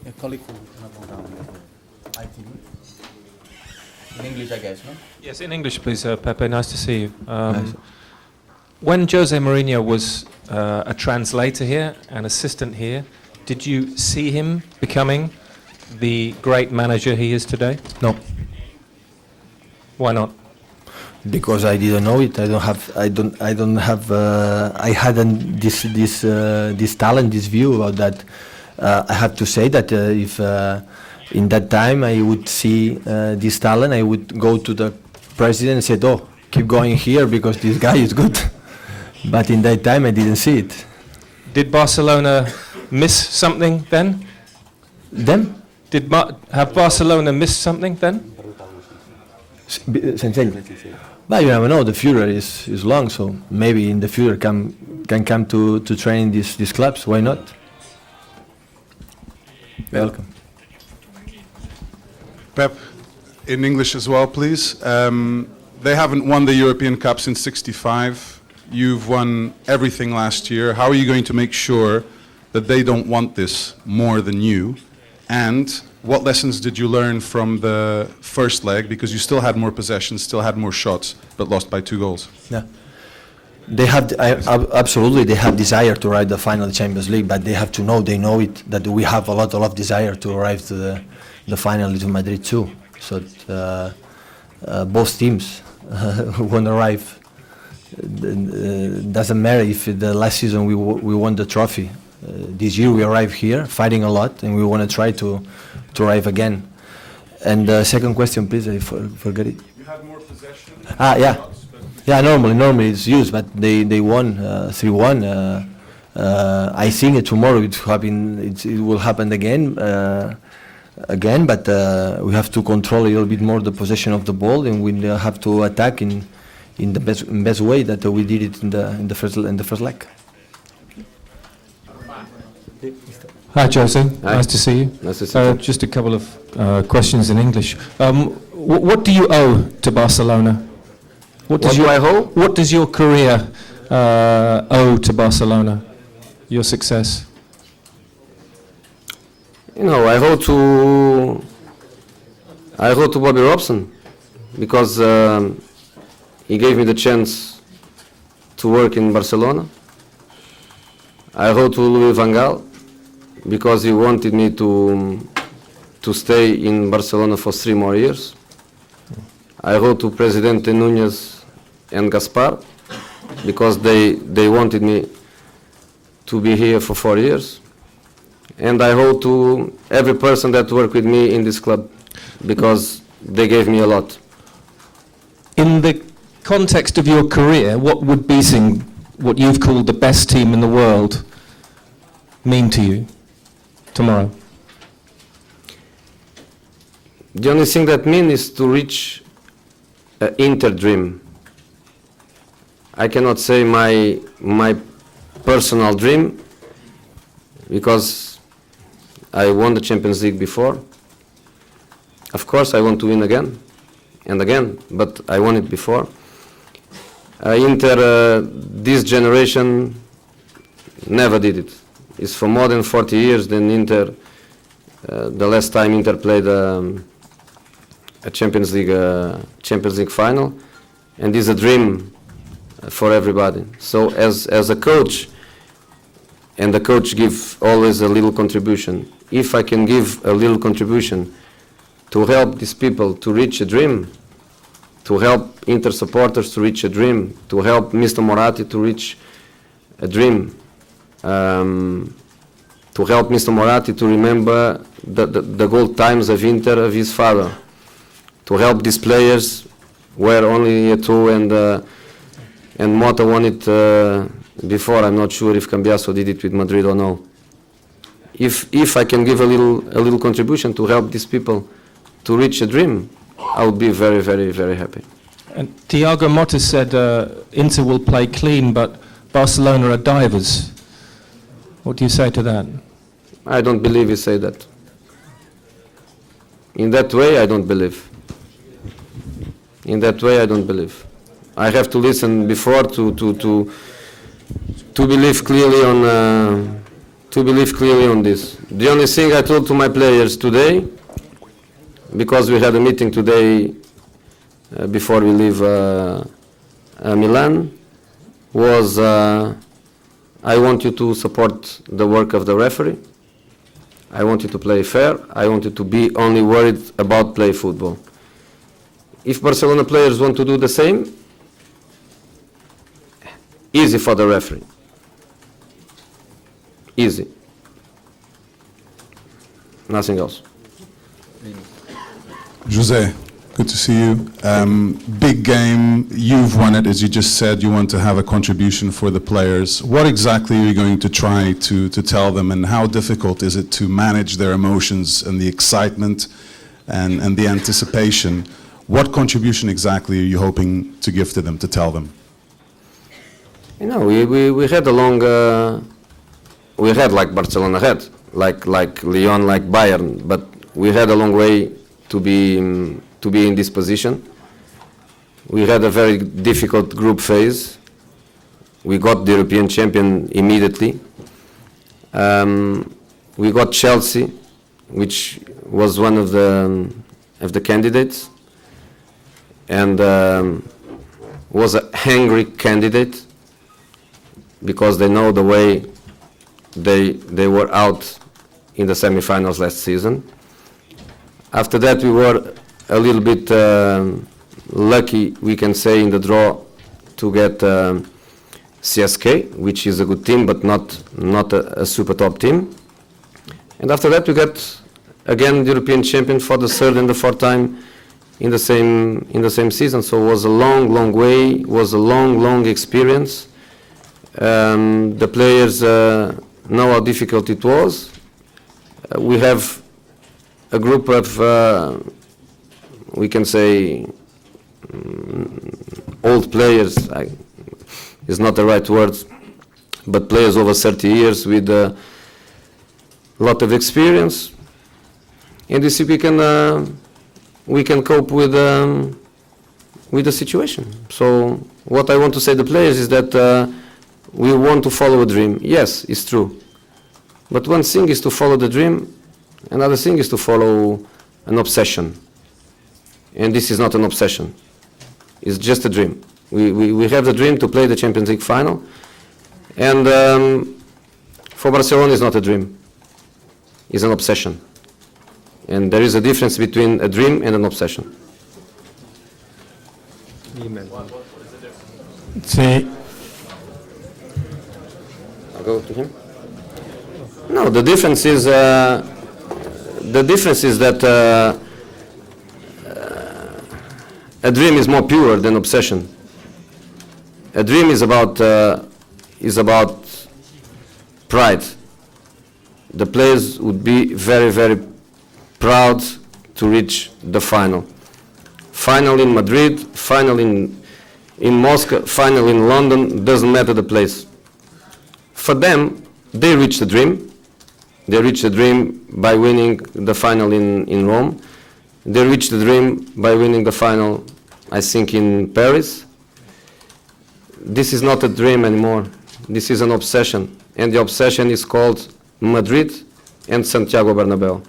A colleague who I think in English, I guess, no? Yes, in English, please, Pepe. Nice to see you. Nice. When Jose Mourinho was a translator here, an assistant here, did you see him becoming the great manager he is today? No, Why not? because I didn't know it. I hadn't this talent, this view about that. I have to say that if in that time I would see this talent, I would go to the president and say, "Oh, keep going here because this guy is good." But in that time I didn't see it. Did Barcelona miss something then? Then, Have Barcelona missed something then? but you never know. The future is long, so maybe in the future can come to train these clubs. Why not? Welcome. Pep, in English as well, please. They haven't won the European Cup since '65. You've won everything last year. How are you going to make sure that they don't want this more than you? And what lessons did you learn from the first leg? Because you still had more possession, still had more shots, but lost by 2 goals. Yeah, they have absolutely. They have desire to arrive the final Champions League, but they have to know. They know it that we have a lot of desire to arrive to the final to Madrid too. So both teams want to arrive. Doesn't matter if the last season we won the trophy. This year we arrive here fighting a lot, and we want to try to arrive again. And the second question, please, I forget it. You had more possession. Yeah. Yeah, normally it's used, but they won 3-1. I think tomorrow it will happen again, but we have to control a little bit more the possession of the ball, and we have to attack in the best way that we did it in the first leg. Hi, Jose. Hi. Nice to see you. Nice to see you. Just a couple of questions in English. What do you owe to Barcelona? What do I owe? What does your career owe to Barcelona? Your success? You know, I owe to Bobby Robson because he gave me the chance to work in Barcelona. I owe to Louis van Gaal because he wanted me to stay in Barcelona for 3 more years. I owe to Presidente Núñez and Gaspar because they wanted me to be here for 4 years. And I owe to every person that worked with me in this club because they gave me a lot. In the context of your career, what would beating what you've called the best team in the world mean to you tomorrow? The only thing that means is to reach an Inter dream. I cannot say my personal dream because I won the Champions League before. Of course, I want to win again and again, but I won it before. Inter, this generation never did it. It's for more than 40 years. Then Inter, the last time Inter played a Champions League final, and it's a dream for everybody. So as a coach, and the coach gives always a little contribution. If I can give a little contribution to help these people to reach a dream, to help Inter supporters to reach a dream, to help Mr. Moratti to reach a dream, to help Mr. Moratti to remember the gold times of Inter, of his father, to help these players where only two and Mota won it before. I'm not sure if Cambiaso did it with Madrid or no. If I can give a little contribution to help these people to reach a dream, I would be very, very, very happy. And Thiago Motta said Inter will play clean, but Barcelona are divers. What do you say to that? I don't believe he said that. In that way, I don't believe. In that way, I don't believe. I have to listen before to believe clearly to believe clearly on this. The only thing I told to my players today, because we had a meeting today before we leave Milan, was I want you to support the work of the referee. I want you to play fair. I want you to be only worried about play football. If Barcelona players want to do the same, easy for the referee. Easy. Nothing else. Jose, good to see you. Big game, you've won it, as you just said, you want to have a contribution for the players. What exactly are you going to try to tell them, and how difficult is it to manage their emotions and the excitement and the anticipation? What contribution exactly are you hoping to give to them, to tell them? You know, we had a long, we had like Barcelona had, like Lyon, like Bayern, but we had a long way to be in this position. We had a very difficult group phase. We got the European champion immediately. We got Chelsea, which was one of the candidates, and was a hungry candidate because they know the way they were out in the semifinals last season. After that, we were a little bit lucky, we can say, in the draw to get CSK, which is a good team, but not a super top team. And after that, we got again the European champion for the third and the fourth time in the same season. So it was a long way. Was a long experience. The players know how difficult it was. We have a group of, we can say, old players, is not the right word, but players over 30 years with a lot of experience. And this we can cope with the situation. So what I want to say to the players is that we want to follow a dream. Yes, it's true. But one thing is to follow the dream, another thing is to follow an obsession. And this is not an obsession. It's just a dream. We have the dream to play the Champions League final. And for Barcelona, it's not a dream. It's an obsession. And there is a difference between a dream and an obsession. Sí. I'll go to him. No, the difference is that a dream is more pure than obsession. A dream is about pride. The players would be very proud to reach the final. Final in Madrid, final in Moscow, final in London, doesn't matter the place. For them, they reach the dream. They reach the dream by winning the final in Rome. They reach the dream by winning the final, I think, in Paris. This is not a dream anymore. This is an obsession. And the obsession is called Madrid and Santiago Bernabéu.